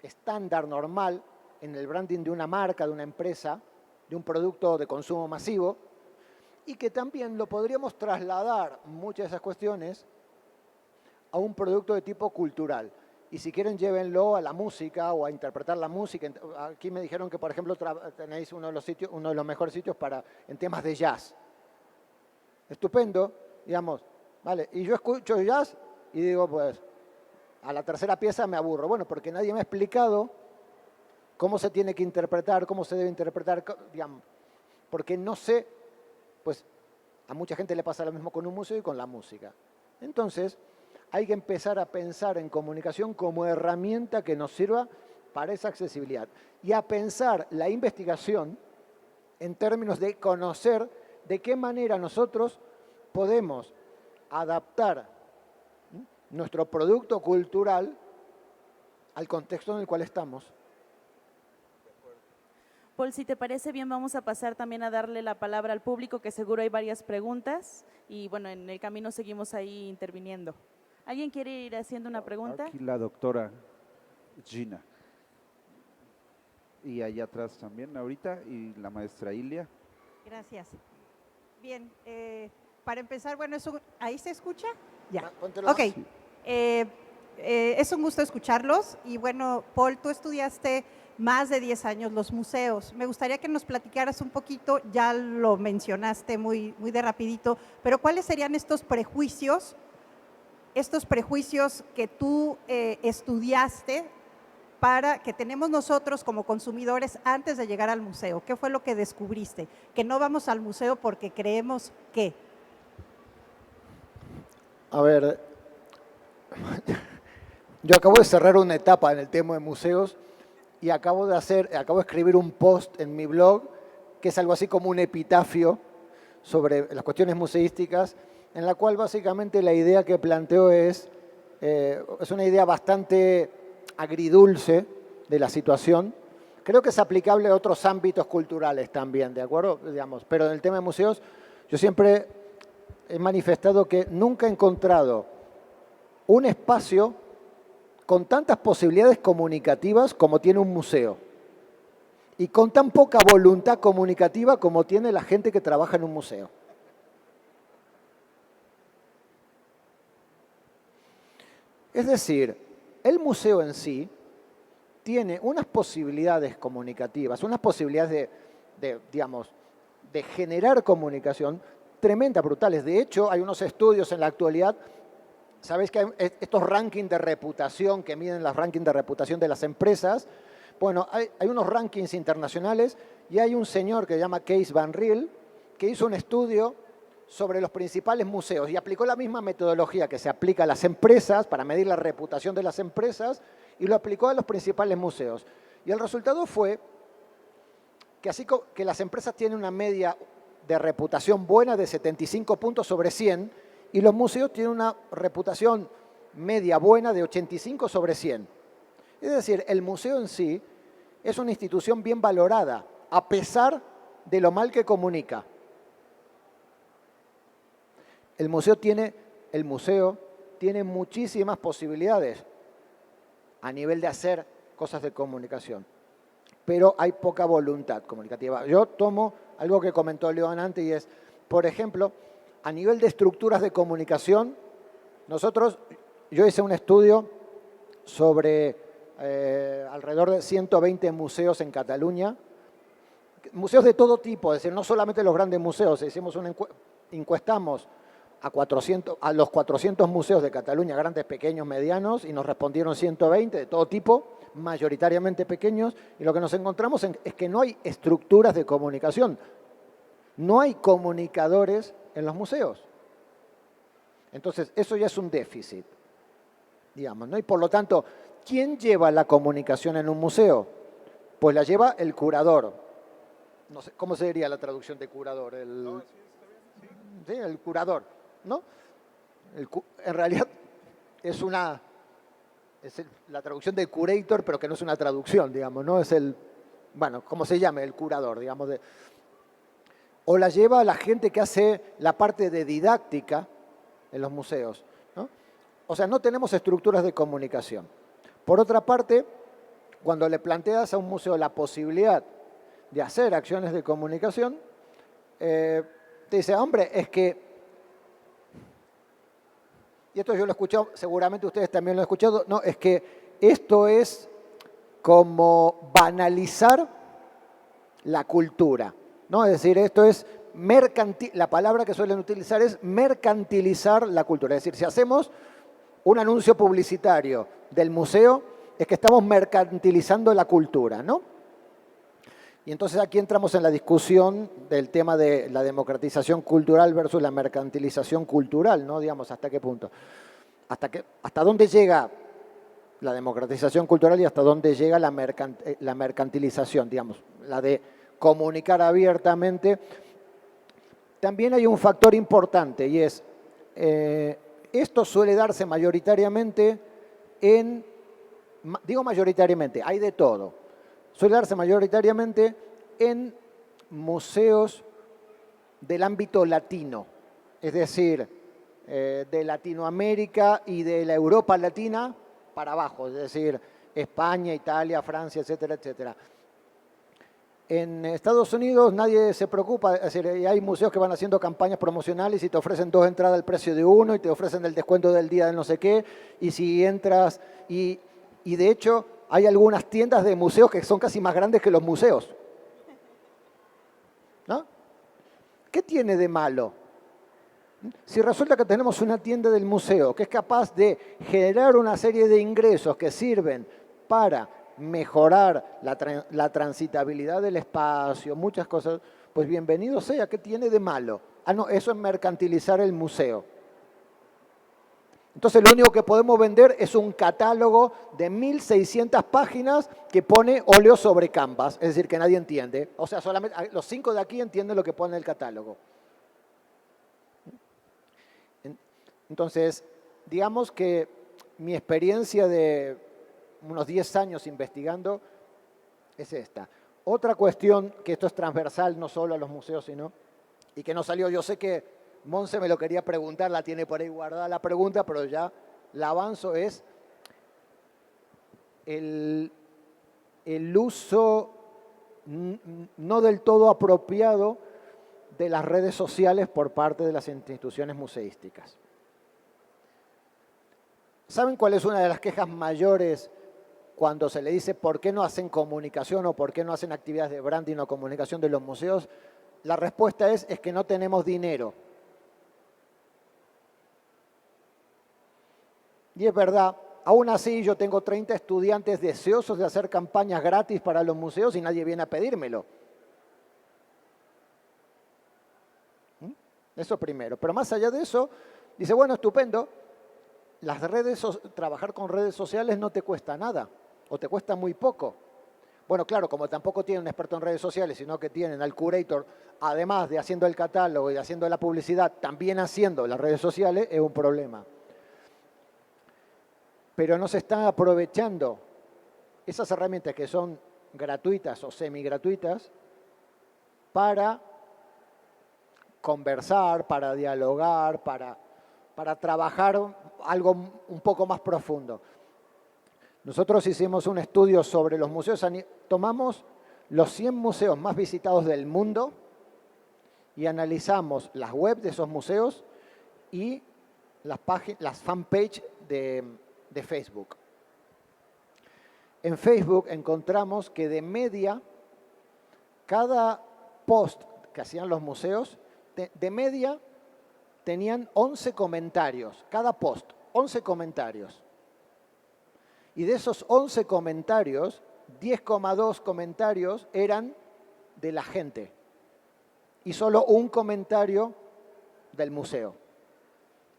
estándar, normal, en el branding de una marca, de una empresa, de un producto de consumo masivo, y que también lo podríamos trasladar, muchas de esas cuestiones, a un producto de tipo cultural. Y si quieren, llévenlo a la música o a interpretar la música. Aquí me dijeron que, por ejemplo, tenéis uno de los mejores sitios en temas de jazz. Estupendo, digamos, ¿vale? Y yo escucho jazz y digo, pues, a la tercera pieza me aburro. Bueno, porque nadie me ha explicado cómo se tiene que interpretar, cómo se debe interpretar, digamos, porque no sé, pues, a mucha gente le pasa lo mismo con un museo y con la música. Entonces, hay que empezar a pensar en comunicación como herramienta que nos sirva para esa accesibilidad y a pensar la investigación en términos de conocer de qué manera nosotros podemos adaptar nuestro producto cultural al contexto en el cual estamos. Paul, si te parece bien, vamos a pasar también a darle la palabra al público, que seguro hay varias preguntas y bueno, en el camino seguimos ahí interviniendo. ¿Alguien quiere ir haciendo una pregunta? Aquí la doctora Gina. Y allá atrás también ahorita, y la maestra Ilia. Gracias. Bien, para empezar, bueno, ¿ahí se escucha? Ya. Póntelo. Ok. Es un gusto escucharlos. Y bueno, Paul, tú estudiaste más de 10 años los museos. Me gustaría que nos platicaras un poquito, ya lo mencionaste muy de rapidito, pero ¿cuáles serían estos prejuicios que tú estudiaste para que tenemos nosotros como consumidores antes de llegar al museo? ¿Qué fue lo que descubriste? Que no vamos al museo porque creemos que… A ver, yo acabo de cerrar una etapa en el tema de museos y acabo de escribir un post en mi blog que es algo así como un epitafio sobre las cuestiones museísticas, en la cual básicamente la idea que planteo es una idea bastante agridulce de la situación. Creo que es aplicable a otros ámbitos culturales también, ¿de acuerdo? Digamos, pero en el tema de museos yo siempre he manifestado que nunca he encontrado un espacio con tantas posibilidades comunicativas como tiene un museo. y con tan poca voluntad comunicativa como tiene la gente que trabaja en un museo. Es decir, el museo en sí tiene unas posibilidades comunicativas, unas posibilidades digamos, de generar comunicación tremendas, brutales. De hecho, hay unos estudios en la actualidad, sabéis que hay estos rankings de reputación que miden los rankings de reputación de las empresas. Bueno, hay unos rankings internacionales y hay un señor que se llama Kees Van Riel que hizo un estudio sobre los principales museos y aplicó la misma metodología que se aplica a las empresas para medir la reputación de las empresas y lo aplicó a los principales museos. Y el resultado fue que así que las empresas tienen una media de reputación buena de 75 puntos sobre 100 y los museos tienen una reputación media buena de 85 sobre 100. Es decir, el museo en sí es una institución bien valorada, a pesar de lo mal que comunica. El museo tiene muchísimas posibilidades a nivel de hacer cosas de comunicación, pero hay poca voluntad comunicativa. Yo tomo algo que comentó León antes y es, por ejemplo, a nivel de estructuras de comunicación, yo hice un estudio sobre alrededor de 120 museos en Cataluña, museos de todo tipo, es decir, no solamente los grandes museos, encuestamos a los 400 museos de Cataluña, grandes, pequeños, medianos, y nos respondieron 120 de todo tipo, mayoritariamente pequeños, y lo que nos encontramos es que no hay estructuras de comunicación, no hay comunicadores en los museos. Entonces, eso ya es un déficit, digamos, ¿no? Y por lo tanto, ¿quién lleva la comunicación en un museo? Pues la lleva el curador. No sé, ¿cómo sería la traducción de curador? Sí, el curador, ¿no? En realidad es la traducción de curator, pero que no es una traducción, digamos, ¿no? Es bueno, ¿cómo se llama? El curador, digamos. O la lleva la gente que hace la parte de didáctica en los museos, ¿no? O sea, no tenemos estructuras de comunicación. Por otra parte, cuando le planteas a un museo la posibilidad de hacer acciones de comunicación, te dice, hombre, es que, y esto yo lo he escuchado, seguramente ustedes también lo han escuchado, no, es que esto es como banalizar la cultura, ¿no? Es decir, esto es la palabra que suelen utilizar es mercantilizar la cultura. Es decir, si hacemos un anuncio publicitario del museo, es que estamos mercantilizando la cultura, ¿no? Y entonces aquí entramos en la discusión del tema de la democratización cultural versus la mercantilización cultural, ¿no? Digamos, ¿hasta qué punto? ¿Hasta dónde llega la democratización cultural y hasta dónde llega la mercantilización, digamos, la de comunicar abiertamente? También hay un factor importante y es, esto suele darse mayoritariamente digo mayoritariamente, hay de todo, suele darse mayoritariamente en museos del ámbito latino, es decir, de Latinoamérica y de la Europa latina para abajo, es decir, España, Italia, Francia, etcétera, etcétera. En Estados Unidos nadie se preocupa, es decir, hay museos que van haciendo campañas promocionales y te ofrecen 2 entradas al precio de 1 y te ofrecen el descuento del día de no sé qué, y si entras, y de hecho hay algunas tiendas de museos que son casi más grandes que los museos, ¿no? ¿Qué tiene de malo? Si resulta que tenemos una tienda del museo que es capaz de generar una serie de ingresos que sirven para mejorar la transitabilidad del espacio, muchas cosas, pues bienvenido sea, ¿qué tiene de malo? Ah, no, eso es mercantilizar el museo. Entonces lo único que podemos vender es un catálogo de 1.600 páginas que pone óleo sobre canvas, es decir, que nadie entiende. O sea, solamente los 5 de aquí entienden lo que pone el catálogo. Entonces, digamos que mi experiencia de unos 10 años investigando es esta. Otra cuestión, que esto es transversal no solo a los museos, sino, y que no salió, yo sé que Monse me lo quería preguntar, la tiene por ahí guardada la pregunta, pero ya la avanzo, es el uso no del todo apropiado de las redes sociales por parte de las instituciones museísticas. ¿Saben cuál es una de las quejas mayores cuando se le dice por qué no hacen comunicación o por qué no hacen actividades de branding o comunicación de los museos? La respuesta es que no tenemos dinero. Y es verdad, aún así yo tengo 30 estudiantes deseosos de hacer campañas gratis para los museos y nadie viene a pedírmelo. Eso primero. Pero más allá de eso, dice, bueno, estupendo, trabajar con redes sociales no te cuesta nada o te cuesta muy poco. Bueno, claro, como tampoco tienen un experto en redes sociales, sino que tienen al curator, además de haciendo el catálogo y haciendo la publicidad, también haciendo las redes sociales, es un problema. Pero no se están aprovechando esas herramientas que son gratuitas o semi-gratuitas para conversar, para dialogar, para trabajar algo un poco más profundo. Nosotros hicimos un estudio sobre los museos, tomamos los 100 museos más visitados del mundo y analizamos las webs de esos museos y las fanpage de Facebook. En Facebook encontramos que de media, cada post que hacían los museos, de media tenían 11 comentarios, cada post, 11 comentarios. Y de esos 11 comentarios, 10,2 comentarios eran de la gente y solo un comentario del museo.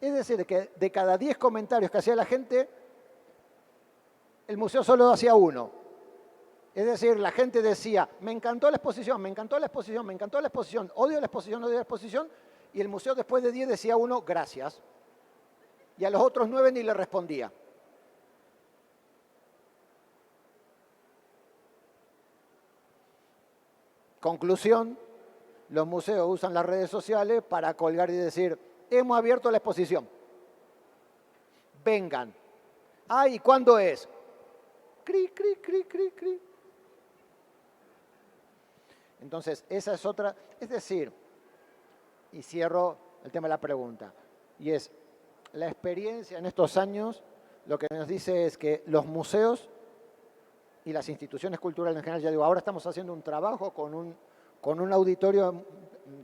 Es decir, que de cada 10 comentarios que hacía la gente, el museo solo hacía uno. Es decir, la gente decía, me encantó la exposición, me encantó la exposición, me encantó la exposición, odio la exposición, odio la exposición, y el museo después de 10 decía uno, gracias. Y a los otros 9 ni le respondía. Conclusión, los museos usan las redes sociales para colgar y decir, hemos abierto la exposición. Vengan. Ah, ¿y cuándo es? Cri, cri, cri, cri, cri. Entonces, esa es otra. Es decir, y cierro el tema de la pregunta, y es, la experiencia en estos años lo que nos dice es que los museos y las instituciones culturales en general, ya digo, ahora estamos haciendo un trabajo con un auditorio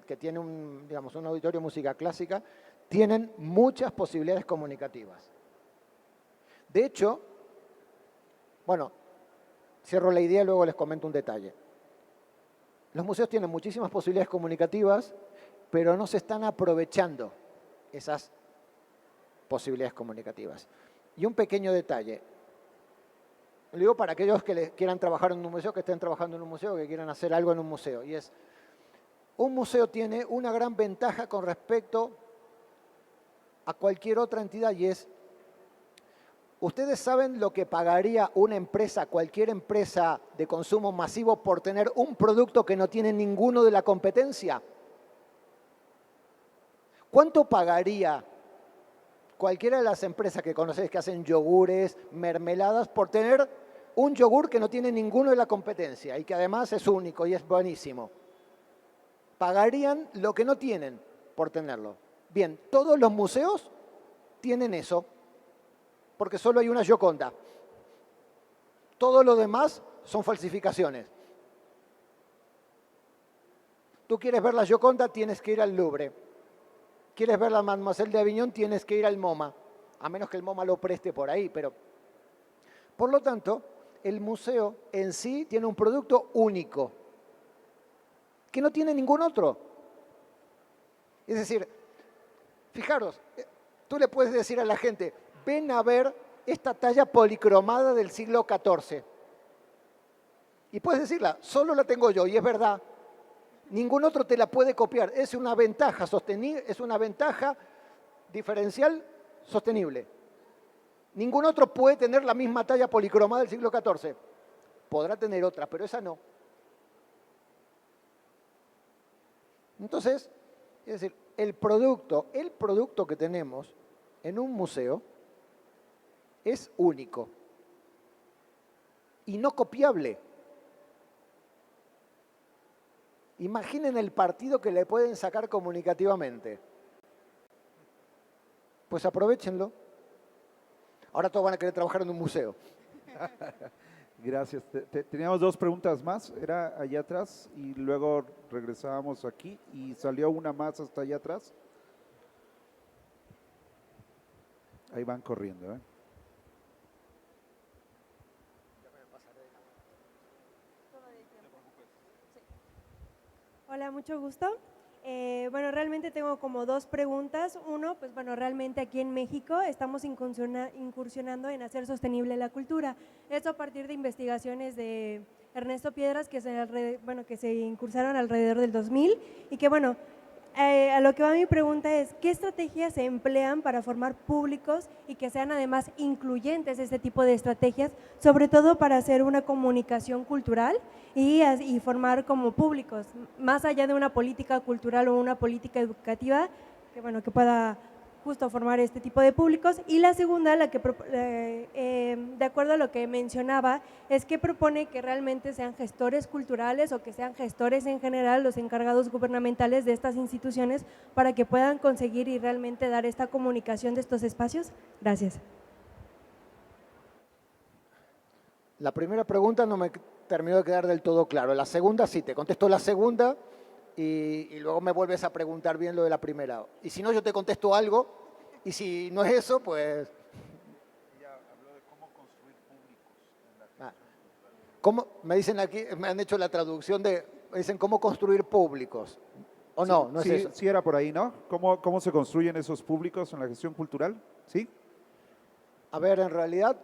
que tiene un auditorio de música clásica, tienen muchas posibilidades comunicativas. De hecho, bueno, cierro la idea y luego les comento un detalle. Los museos tienen muchísimas posibilidades comunicativas, pero no se están aprovechando esas posibilidades comunicativas. Y un pequeño detalle. Lo digo para aquellos que quieran trabajar en un museo, que estén trabajando en un museo, que quieran hacer algo en un museo. Y es, un museo tiene una gran ventaja con respecto a cualquier otra entidad y es, ¿ustedes saben lo que pagaría una empresa, cualquier empresa de consumo masivo por tener un producto que no tiene ninguno de la competencia? ¿Cuánto pagaría cualquiera de las empresas que conocéis que hacen yogures, mermeladas, por tener un yogur que no tiene ninguno de la competencia y que además es único y es buenísimo? Pagarían lo que no tienen por tenerlo. Bien, todos los museos tienen eso, porque solo hay una Gioconda. Todo lo demás son falsificaciones. Tú quieres ver la Gioconda, tienes que ir al Louvre. Quieres ver la Mademoiselle de Aviñón, tienes que ir al MoMA, a menos que el MoMA lo preste por ahí. Pero, por lo tanto, el museo en sí tiene un producto único, que no tiene ningún otro. Es decir, fijaros, tú le puedes decir a la gente, ven a ver esta talla policromada del siglo XIV. Y puedes decirla, solo la tengo yo, y es verdad. Ningún otro te la puede copiar. Es una ventaja sostenible, es una ventaja diferencial sostenible. Ningún otro puede tener la misma talla policromada del siglo XIV. Podrá tener otra, pero esa no. Entonces, es decir, el producto que tenemos en un museo es único y no copiable. Imaginen el partido que le pueden sacar comunicativamente. Pues aprovechenlo. Ahora todos van a querer trabajar en un museo. Gracias. Teníamos dos preguntas más, era allá atrás y luego regresábamos aquí y salió una más hasta allá atrás. Ahí van corriendo, ¿eh? Hola, mucho gusto. Bueno, realmente tengo como dos preguntas. Uno, pues bueno, realmente aquí en México estamos incursionando en hacer sostenible la cultura. Esto a partir de investigaciones de Ernesto Piedras que se incursaron alrededor del 2000 y que bueno, a lo que va mi pregunta es, ¿qué estrategias se emplean para formar públicos y que sean además incluyentes este tipo de estrategias, sobre todo para hacer una comunicación cultural y formar como públicos, más allá de una política cultural o una política educativa, que bueno, que pueda justo formar este tipo de públicos? Y la segunda, de acuerdo a lo que mencionaba, es que propone que realmente sean gestores culturales o que sean gestores en general los encargados gubernamentales de estas instituciones para que puedan conseguir y realmente dar esta comunicación de estos espacios. Gracias. La primera pregunta no me terminó de quedar del todo claro. La segunda sí, te contesto la segunda y luego me vuelves a preguntar bien lo de la primera. Y si no, yo te contesto algo, y si no es eso, pues… Ella habló de cómo construir públicos. ¿Cómo? Me dicen aquí, me han hecho la traducción dicen cómo construir públicos. ¿O no? No es Sí, eso. sí era por ahí, ¿no? ¿Cómo se construyen esos públicos en la gestión cultural? ¿Sí? A ver, en realidad,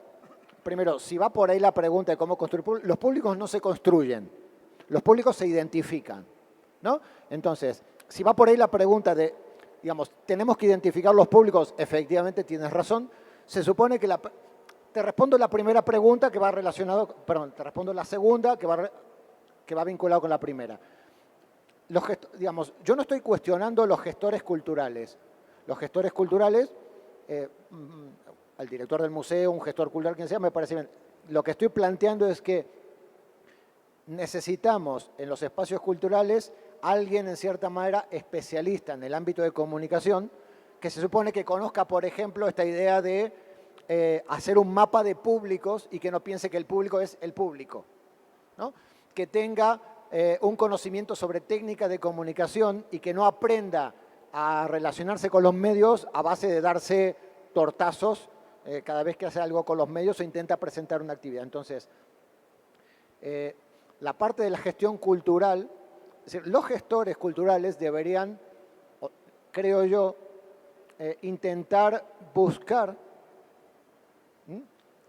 primero, si va por ahí la pregunta de cómo construir públicos, los públicos no se construyen, los públicos se identifican, ¿no? Entonces, si va por ahí la pregunta de, digamos, tenemos que identificar los públicos, efectivamente tienes razón, se supone que te respondo la primera pregunta que va relacionado, perdón, te respondo la segunda que va vinculado con la primera. Digamos, yo no estoy cuestionando los gestores culturales. Los gestores culturales, al director del museo, un gestor cultural, quien sea, me parece bien. Lo que estoy planteando es que necesitamos en los espacios culturales alguien, en cierta manera, especialista en el ámbito de comunicación, que se supone que conozca, por ejemplo, esta idea de hacer un mapa de públicos y que no piense que el público es el público, ¿no? Que tenga un conocimiento sobre técnica de comunicación y que no aprenda a relacionarse con los medios a base de darse tortazos cada vez que hace algo con los medios o intenta presentar una actividad. Entonces, la parte de la gestión cultural, es decir, los gestores culturales deberían, creo yo, intentar buscar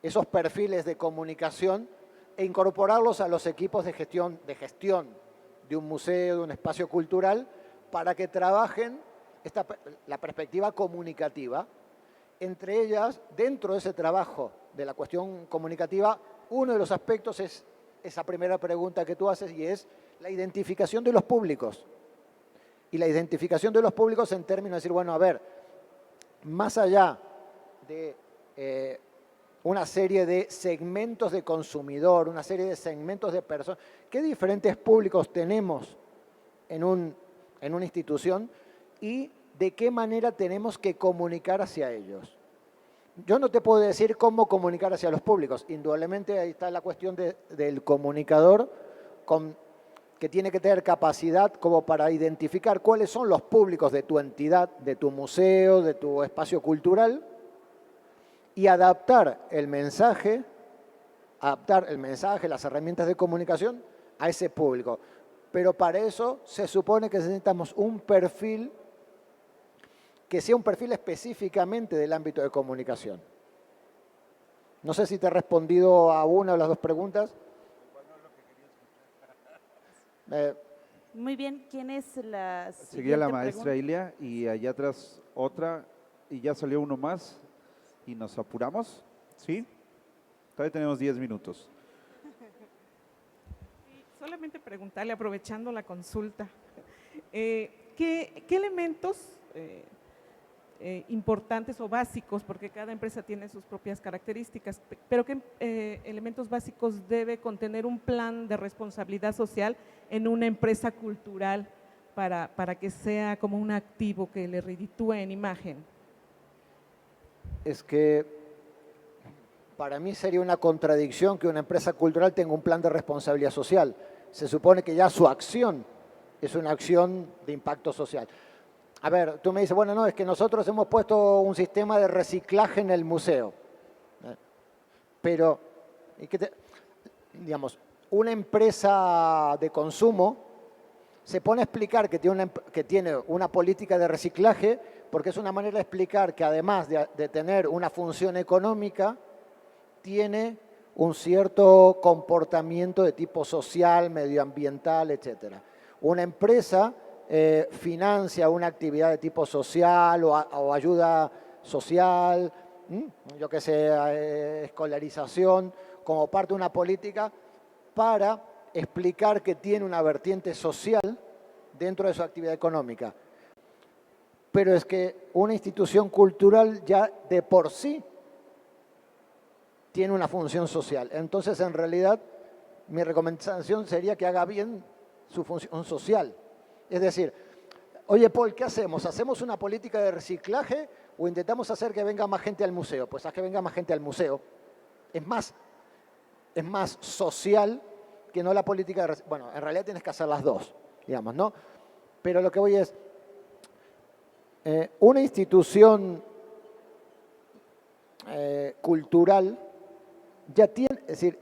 esos perfiles de comunicación e incorporarlos a los equipos de gestión de un museo, de un espacio cultural, para que trabajen la perspectiva comunicativa. Entre ellas, dentro de ese trabajo de la cuestión comunicativa, uno de los aspectos es esa primera pregunta que tú haces y es la identificación de los públicos. Y la identificación de los públicos en términos de decir, bueno, a ver, más allá de una serie de segmentos de consumidor, una serie de segmentos de personas, ¿qué diferentes públicos tenemos en una institución y de qué manera tenemos que comunicar hacia ellos? Yo no te puedo decir cómo comunicar hacia los públicos. Indudablemente ahí está la cuestión del comunicador que tiene que tener capacidad como para identificar cuáles son los públicos de tu entidad, de tu museo, de tu espacio cultural y adaptar el mensaje, las herramientas de comunicación a ese público. Pero para eso se supone que necesitamos un perfil que sea un perfil específicamente del ámbito de comunicación. No sé si te he respondido a una o las dos preguntas. Muy bien, ¿quién es la siguiente Seguía la maestra pregunta? Ilia y allá atrás otra y ya salió uno más y nos apuramos, ¿sí? Todavía tenemos 10 minutos. Solamente preguntarle, aprovechando la consulta, ¿qué elementos importantes o básicos, porque cada empresa tiene sus propias características, pero qué elementos básicos debe contener un plan de responsabilidad social en una empresa cultural para que sea como un activo que le reditúe en imagen. Es que para mí sería una contradicción que una empresa cultural tenga un plan de responsabilidad social. Se supone que ya su acción es una acción de impacto social. A ver, tú me dices, bueno, no, es que nosotros hemos puesto un sistema de reciclaje en el museo. Pero, digamos, una empresa de consumo se pone a explicar que tiene una política de reciclaje porque es una manera de explicar que además de tener una función económica, tiene un cierto comportamiento de tipo social, medioambiental, etcétera. Una empresa financia una actividad de tipo social o ayuda social, yo qué sé, escolarización, como parte de una política para explicar que tiene una vertiente social dentro de su actividad económica. Pero es que una institución cultural ya de por sí tiene una función social. Entonces, en realidad, mi recomendación sería que haga bien su función social. Es decir, oye, Paul, ¿qué hacemos? ¿Hacemos una política de reciclaje o intentamos hacer que venga más gente al museo? Pues haz que venga más gente al museo. Es más social que no la política de reciclaje. Bueno, en realidad tienes que hacer las dos, digamos, ¿no? Pero lo que voy es, una institución cultural ya tiene, es decir,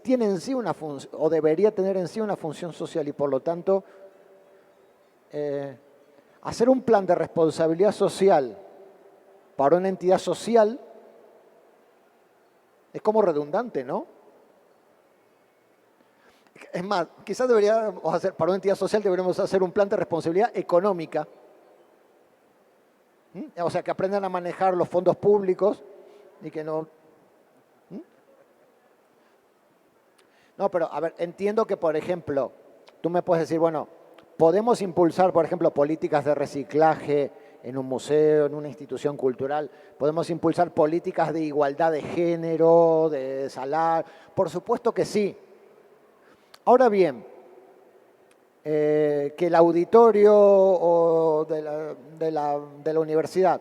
tiene en sí una función, o debería tener en sí una función social y por lo tanto hacer un plan de responsabilidad social para una entidad social es como redundante, ¿no? Es más, quizás deberíamos hacer, para una entidad social deberíamos hacer un plan de responsabilidad económica. O sea, que aprendan a manejar los fondos públicos y que no... No, pero a ver, entiendo que, por ejemplo, tú me puedes decir, bueno, podemos impulsar, por ejemplo, políticas de reciclaje en un museo, en una institución cultural, podemos impulsar políticas de igualdad de género, de salario, por supuesto que sí. Ahora bien, que el auditorio o de la universidad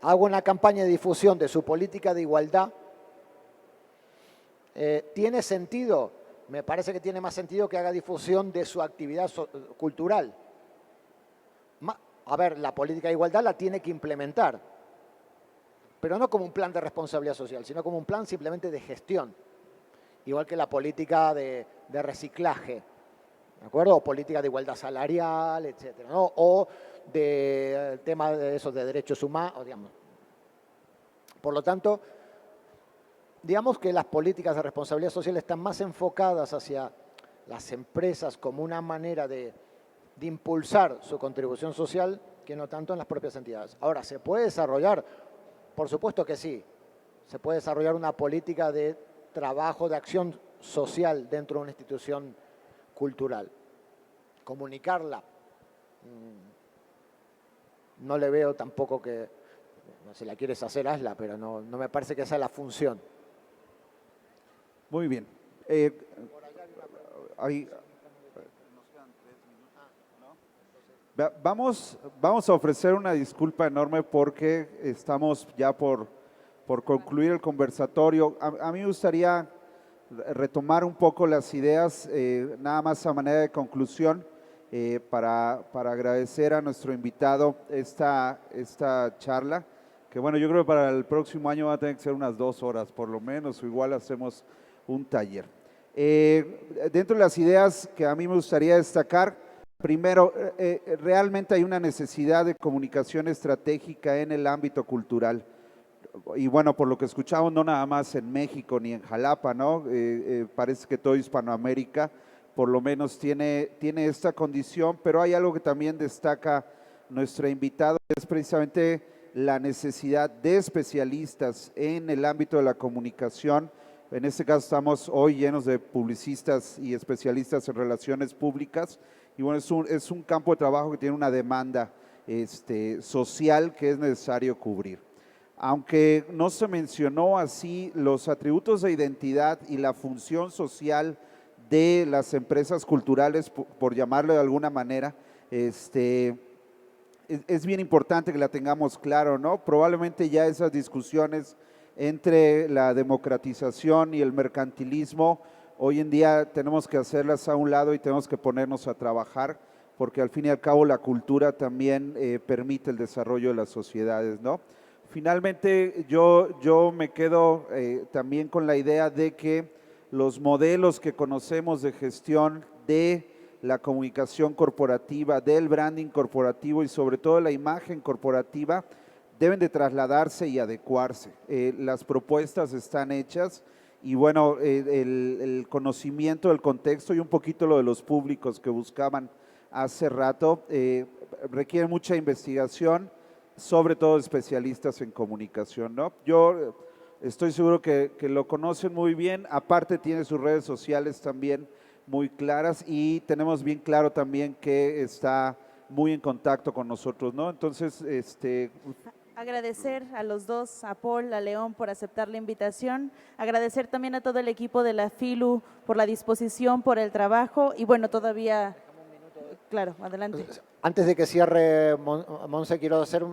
haga una campaña de difusión de su política de igualdad, ¿tiene sentido? Me parece que tiene más sentido que haga difusión de su actividad cultural. A ver, la política de igualdad la tiene que implementar, pero no como un plan de responsabilidad social, sino como un plan simplemente de gestión, igual que la política de reciclaje, ¿de acuerdo? O política de igualdad salarial, etcétera, ¿no? O de tema de esos de derechos humanos, digamos. Por lo tanto, digamos que las políticas de responsabilidad social están más enfocadas hacia las empresas como una manera de impulsar su contribución social que no tanto en las propias entidades. Ahora, ¿se puede desarrollar? Por supuesto que sí. Se puede desarrollar una política de trabajo, de acción social dentro de una institución cultural. Comunicarla. No le veo tampoco que, no, si la quieres hacer, hazla, pero no me parece que esa es la función. Muy bien. Vamos a ofrecer una disculpa enorme porque estamos ya por concluir el conversatorio. A mí me gustaría retomar un poco las ideas, nada más a manera de conclusión, para agradecer a nuestro invitado esta charla, que bueno, yo creo que para el próximo año va a tener que ser unas 2 horas por lo menos, o igual hacemos un taller. Dentro de las ideas que a mí me gustaría destacar, primero, realmente hay una necesidad de comunicación estratégica en el ámbito cultural. Y bueno, por lo que escuchamos, no nada más en México ni en Jalapa, ¿no? Parece que toda Hispanoamérica por lo menos tiene esta condición, pero hay algo que también destaca nuestra invitada, es precisamente la necesidad de especialistas en el ámbito de la comunicación. En este caso estamos hoy llenos de publicistas y especialistas en relaciones públicas y bueno, es un campo de trabajo que tiene una demanda social que es necesario cubrir. Aunque no se mencionó así, los atributos de identidad y la función social de las empresas culturales, por llamarlo de alguna manera, es bien importante que la tengamos claro, ¿no? Probablemente ya esas discusiones entre la democratización y el mercantilismo, hoy en día tenemos que hacerlas a un lado y tenemos que ponernos a trabajar, porque al fin y al cabo la cultura también permite el desarrollo de las sociedades, ¿no? Finalmente, yo me quedo también con la idea de que los modelos que conocemos de gestión de la comunicación corporativa, del branding corporativo y sobre todo la imagen corporativa deben de trasladarse y adecuarse. Las propuestas están hechas y bueno, el conocimiento del contexto y un poquito lo de los públicos que buscaban hace rato requiere mucha investigación, sobre todo especialistas en comunicación, ¿no? Yo estoy seguro que lo conocen muy bien, aparte tiene sus redes sociales también muy claras y tenemos bien claro también que está muy en contacto con nosotros, ¿no? Entonces, Agradecer a los dos, a Paul, a León, por aceptar la invitación. Agradecer también a todo el equipo de la FILU por la disposición, por el trabajo. Y bueno, todavía… Claro, adelante. Antes de que cierre, Monse, quiero hacer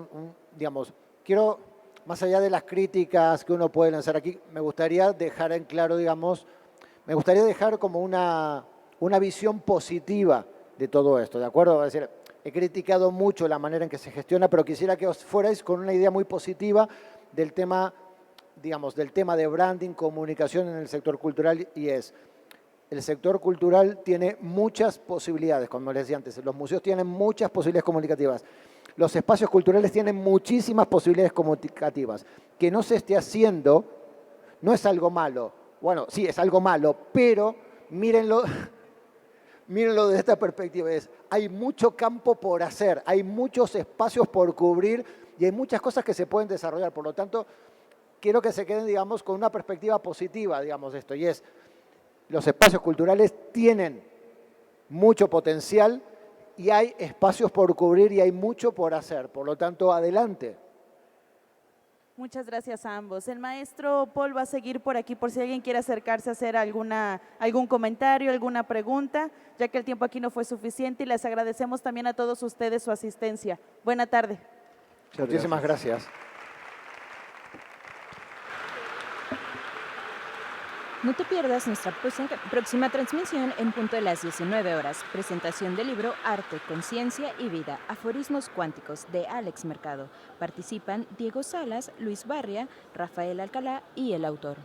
quiero, más allá de las críticas que uno puede lanzar aquí, me gustaría dejar en claro, me gustaría dejar como una visión positiva de todo esto, ¿de acuerdo? Es decir, he criticado mucho la manera en que se gestiona, pero quisiera que os fuerais con una idea muy positiva del tema, del tema de branding, comunicación en el sector cultural, y el sector cultural tiene muchas posibilidades, como les decía antes, los museos tienen muchas posibilidades comunicativas, los espacios culturales tienen muchísimas posibilidades comunicativas. Que no se esté haciendo no es algo malo, bueno, sí, es algo malo, pero mírenlo desde esta perspectiva, hay mucho campo por hacer, hay muchos espacios por cubrir y hay muchas cosas que se pueden desarrollar, por lo tanto, quiero que se queden, con una perspectiva positiva, de esto, y es, los espacios culturales tienen mucho potencial y hay espacios por cubrir y hay mucho por hacer. Por lo tanto, adelante. Muchas gracias a ambos. El maestro Paul va a seguir por aquí por si alguien quiere acercarse a hacer algún comentario, alguna pregunta, ya que el tiempo aquí no fue suficiente y les agradecemos también a todos ustedes su asistencia. Buena tarde. Muchísimas gracias. No te pierdas nuestra próxima transmisión en punto de las 19 horas. Presentación del libro Arte, Conciencia y Vida, Aforismos Cuánticos, de Alex Mercado. Participan Diego Salas, Luis Barria, Rafael Alcalá y el autor.